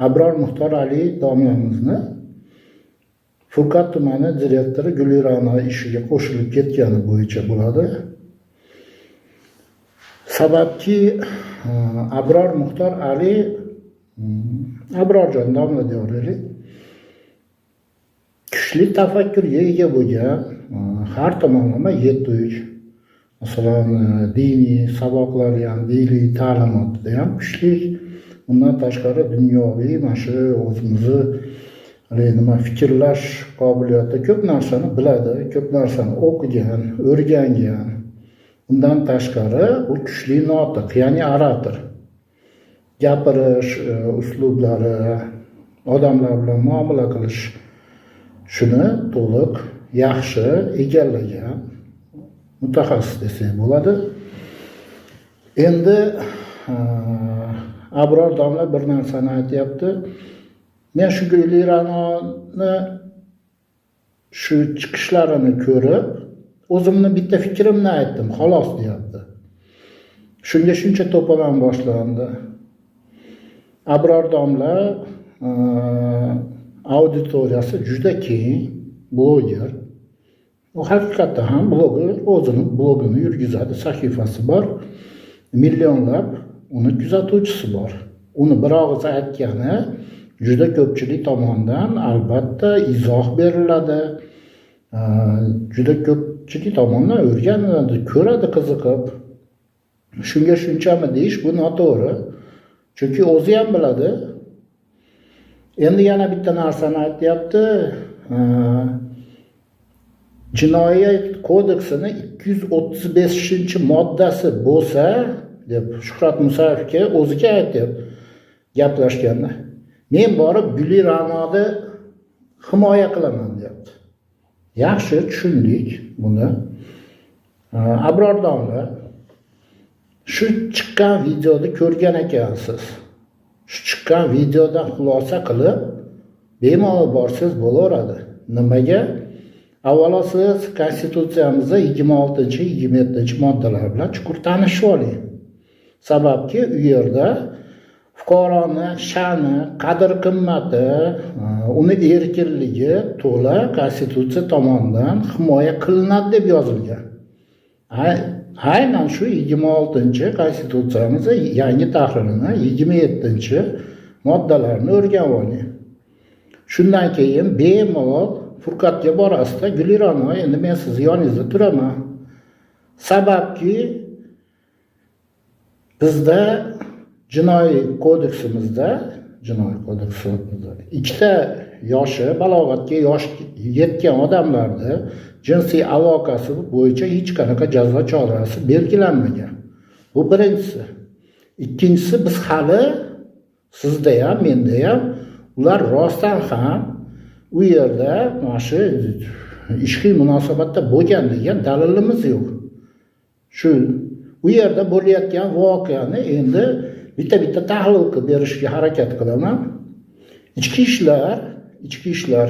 Abror Muxtor Ali domlamizni Furqat tumani direktori Gulira'no ishiga qo'shilib ketgani bo'yicha bo'ladi. Sababki Abror Muxtor Ali Abrorjon domla deyveraylik, kuchli tafakkurga ega bo'lgan, har tomonlama yetuvchi, masalan diniy saboqlari ham, diniy ta'limotda ham kuchli. Undan tashqari dunyoviy mana shu o'zimizni fikrlash qobiliyati, ko'p narsani biladi, ko'p narsani o'qigan, o'rgangan. Undan tashqari u kuchli notiq, ya'ni orator. Gapirish uslublari, odamlar bilan muomala qilish shuni to'liq yaxshi egallagan mutaxassis desak bo'ladi. Endi Abror domla bir narsani aytyapti. Men shu Gulira'ni shu chiqishlarini ko'rib, o'zimni bitta fikrimni aytdim, xolos deyapti. Shunga shuncha to'polon boshlandi. Abror domla auditoriyasi juda keng, bloger. U haqiqatda ham bloger, o'zining blogini yurgizadi, sahifasi bor. Millionlab uni kuzatuvchisi bor. Uni bir og'iz aytgani juda ko'pchilik tomonidan albatta izoh beriladi. Juda ko'pchilik tomonidan o'rganiladi, ko'radi qiziqib. Shunga shunchami deyish bu noto'g'ri. Chunki o'zi ham biladi. Endi yana bitta narsani aytyapti. Jinoyat kodeksini 235-moddasi bo'lsa, deb Shuhrat Musayevga o'ziga aytyapti gaplashganda. Men borib Gulira'ni himoya qilaman deyapti. Yaxshi tushundik buni. Abror domla shu chiqqan videoni ko'rgan ekansiz. Shu chiqqan videodan xulosa qilib bemalol borsangiz bo'laveradi. Nimaga? Avvalo siz konstitutsiyamizda 26-27-moddalar bilan chuqur tanishib oling. Sababki u yerda fuqaroni sha'ni, qadr-qimmati, uni erkinligi to'la konstitutsiya tomonidan himoya qilinadi deb yozilgan. Aynan shu 26-konstitutsiyamizda yangi tahririni 27-moddalarni o'rganib oling. Shundan keyin bemalol Furqatga borasizda, Gulira'no, endi men sizni yoningizda turaman. Sababki bizda jinoiy kodeksimizda ikkita yoshi, balog'atga yetgan odamlarni jinsiy aloqasi bo'yicha hech qanaqa jazo chorasi belgilanmagan. Bu birinchisi. Ikkinchisi, biz hali sizda ham, menda ham ular rostdan ham u yerda mana shu ishqiy munosabatda bo'lgan degan dalilimiz yo'q. Shu u yerda bo'layotgan voqeani endi bitta tahlil qilib berishga harakat qilaman. Ichki ishlar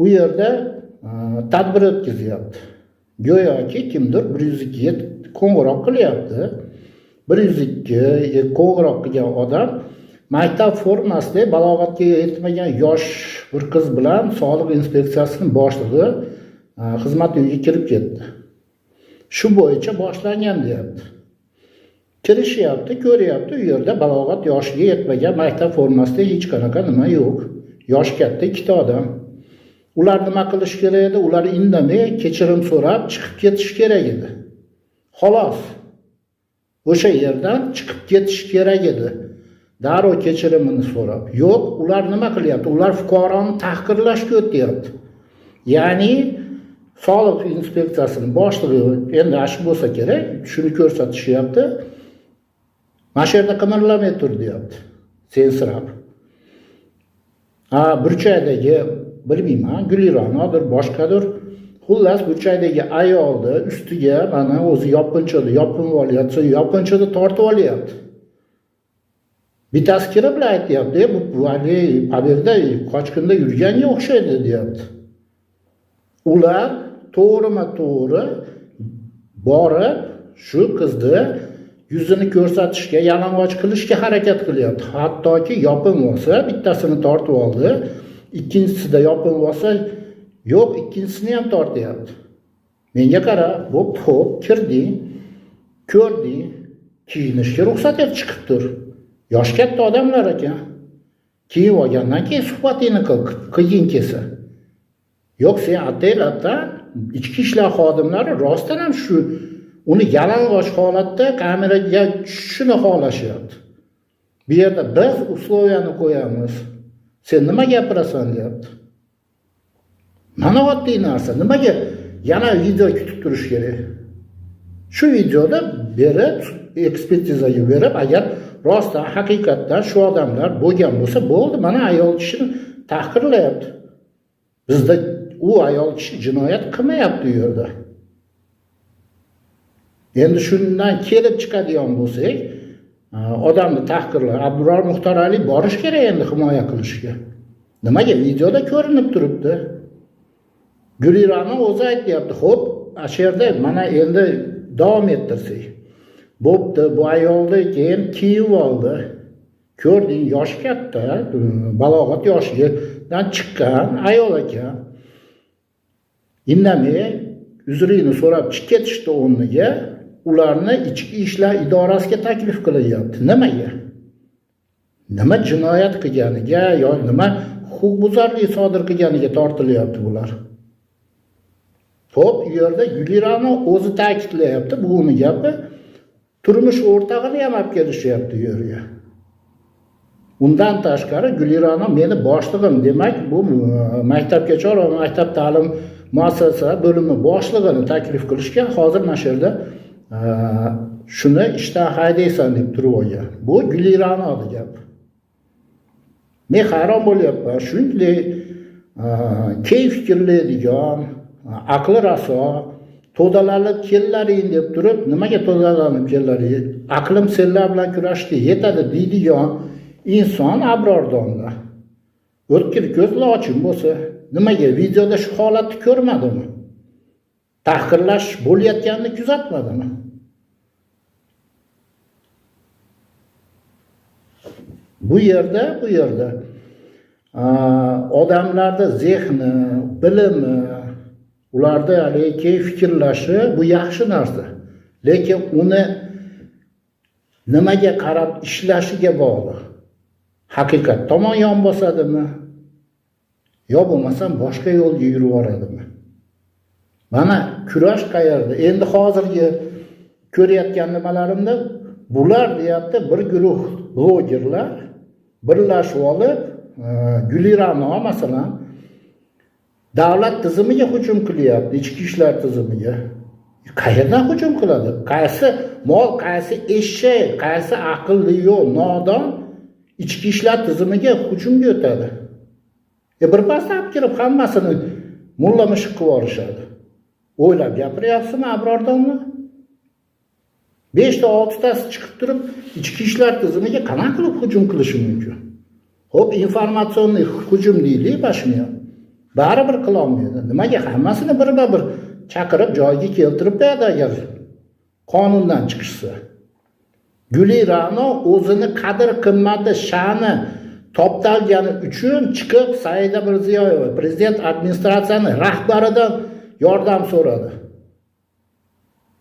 u yerda tadbir o'tkazyapti. Go'yoki kimdir 102 ga qo'ng'iroq qilyapti. 102 qo'ng'iroq qilgan odam maktab formasida balog'atga yetmagan yosh bir qiz bilan Sog'liq inspeksiyasining boshlig'i xizmat uyiga kirib ketdi. Shu bo'yicha boshlangan deyapti. Kirishyapti, ko'ryapti, u yerda balog'at yoshiga yetmagan maktab formasida hech qanaqa nima yo'q. Yosh katta ikkita odam. Ular nima qilish kerak edi? Ular indamay kechirim so'rab chiqib ketish kerak edi. Xolos. O'sha yerdan chiqib ketish kerak edi. Darrov kechirimini so'rab. Yo'q, ular nima qilyapti? Ular fuqaroni tahqirlashga o'tyapti. Ya'ni Sog'liq inspeksiyasining boshlig'i endi shu bo'lsa kerak, shuni ko'rsatishyapti. Mana shu yerda qimirlamay tur deyapti. Sensirab. Burchakdagi bilmayman, Gulira'nodir, boshqadir. Xullas burchakdagi ayolni ustiga mana o'zi yopinchada yopinib olyapti, yopinchada tortib olyapti. Bittasi kirib bilan aytyapti, bu hali qaberda qochqinda yurganga o'xshaydi deyapti. Ular to'g'rima-to'g'ri borib shu qizni yuzini ko'rsatishga, yalang'och qilishga harakat qilyapti. Hattoki yopinib olsa, bittasini tortib oldi, ikkinchisida yopinib olsa, yo'q, ikkinchisini ham tortyapti. Menga qara, xo'p, kirding, ko'rding, kiyinishga ruxsat et chiqib tur. Yosh katta odamlar ekan. Kiyib olgandan keyin suhbatingni qilgin kelsa. Yo'q, sen ataylatdan ichki ishlar xodimlari rostdan ham shu uni yalang'och holatda kameraga tushishini xohlashyapti. Bu yerda biz usloviyani qo'yamiz. Sen nima gapirasan deyapti. Mana oddiy narsa. Nimaga yana video kutib turish kerak? Shu videoda berib, ekspertizaga berib, agar rostdan haqiqatdan shu odamlar bo'lgan bo'lsa, bo'ldi. Mana ayol kishini tahqirlayapti. Bizda u ayol kishi jinoyat qilmayapti u yerda. Endi shundan kelib chiqadigan bo'lsak, odamni tahqirlar, Abdurahmon Muxtor Ali borish kerak endi himoya qilishga. Nimaga videoda ko'rinib turibdi? Gulirani o'zi aytayapti, xo'p, asherda mana endi davom ettirsak. Bo'pti, bu ayolni keyin kiyib oldi. Ko'rding, yosh katta, balog'at yoshidan chiqqan ayol ekan. Indamay uzrini so'rab chiqib ketishdi o'rniga. Ularni ichki ishlar idorasiga taklif qilyapti. Nimaga? Nima jinoyat qilganiga yoki nima huquqbuzarlik sodir qilganiga tortilyapti bular. Xo'p, u yerda Gulirani o'zi ta'kidlayapti, bu uni gapi. Turmush o'rtog'ini ham olib kelishyapti u yerga. Undan tashqari Gulirani meni boshlig'im, demak, bu maktabgacha va maktab ta'lim muassasa bo'limi boshlig'ini taklif qilishgan. Hozir mana shu yerda shuni ishdan haydaysan deb turib olgan. Bu Gulirani gap. Men hayron bo'lyapman. Shunday key fikrlaydigan, aqli raso, to'dalanib kellaring deb turib, nimaga to'dalanib kellaring? Aqlim senlar bilan kurashishga yetadi deydigan inson Abrordomda. O'tkir ko'zli ochim bo'lsa, nimaga videoda shu holatni ko'rmadimi? Tahqirlash bo'layotganini kuzatmadimi? Bu yerda odamlarda zehni, bilimi, ularda haligi fikrlashi bu yaxshi narsa. Lekin uni nimaga qarab ishlashiga bog'liq. Haqiqat tomon yon bosadimi? Yo bo'lmasam boshqa yo'lga yurib yuboradimi? Mana kurash qayerda? Endi hozirgi ko'rayotgan nimalarimda bular deyapti, bir guruh blogerlar birlashib olib, Gulirani masalan davlat tizimiga hujum qilyapti, ichki ishlar tizimiga. Qayerdan hujum qiladi? Qaysi mol, qaysi eshak, qaysi aqlli yo'q, nodon ichki ishlar tizimiga hujumga o'tadi. Bir pasda olib kirib hammasini mulla mushiq qilib yuborishadi. O'ylab gapiryapsizmi Abrordomni? 5 ta 6 tasi chiqib turib ichki ishlar tizimiga qanaqa qilib hujum qilishi mumkin? Xo'p, informatsion hujum deylik, bashmi. Baribir qila olmaydi. Nimaga hammasini bir-bir chaqirib joyiga keltirib beradi agar qonundan chiqishsa. Gulirani o'zini qadr qimmati, sha'ni toptalgani uchun chiqib Saida Mirziyoyeva prezident administratsiyasi rahbaridan yordam so'radi.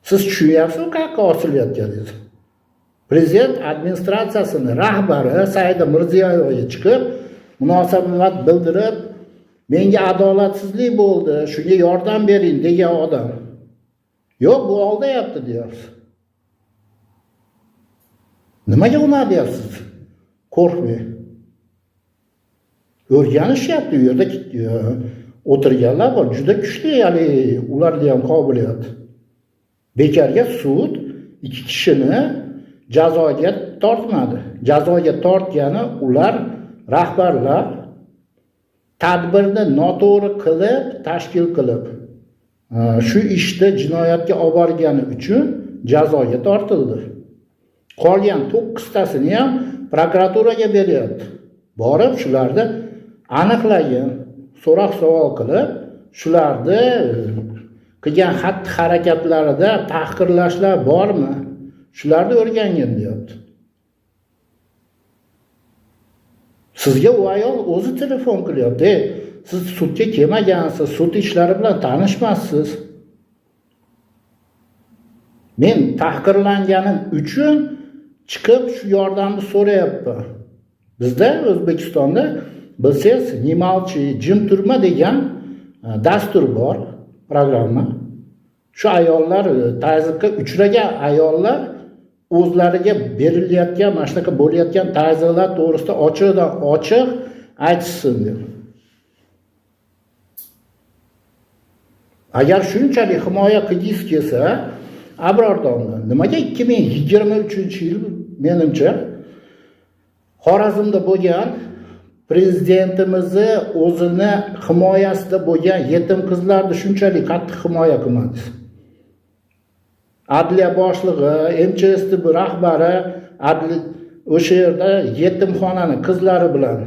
Siz tushunyapsizmi qayerga osilayotganingizni? Prezident administratsiyasining rahbari Saida Mirziyoyevaga chiqib munosabat bildirib, menga adolatsizlik bo'ldi, shunga yordam bering degan odam. Yo'q, bu oldayapti deyapsiz. Nimaga uni deyapsiz? Qo'rqmang. O'rganishyapti u yerda o'tirganlar bor, juda kuchli, ya'ni ularda ham qobiliyat. Bekarga sud 2 kishini jazoga tortmadi. Jazoga tortgani ular rahbarlar tadbirni noto'g'ri qilib, tashkil qilib, shu ishda jinoyatga olib borgani uchun jazoga tortildi. Qolgan 9 tasini ham prokuraturaga beryapti. Borib shularni aniqlagan, so'roq savol qilib, shularni qilgan xatti-harakatlarida tahqirlashlar bormi? shularni o'rgangin deyapti. Sizga u ayol o'zi telefon qilyapti. Siz sudga kelmagansiz, sud ishlari bilan tanishmassiz. Men tahqirlanganim uchun chiqib shu yordamni so'rayapman. Bizda O'zbekistonda bilsangiz, "Nimalchi jim turma" degan dastur bor, programma. Shu ayollar, tazyiqqa uchragan ayollar o'zlariga berilayotgan, mana shunaqa bo'layotgan tazyiqlar to'g'risida ochiqdan ochiq aytishsin deb. Agar shunchalik himoya qilgisi kelsa, Abror domla, nimaga 2023-yil menimcha Xorazmda bo'lgan prezidentimizni o'zini himoyasida bo'lgan yetim qizlarni shunchalik qattiq himoya qilmadingiz? Adliya boshlig'i, MCHSTB rahbari o'sha yerda yetimxonani qizlari bilan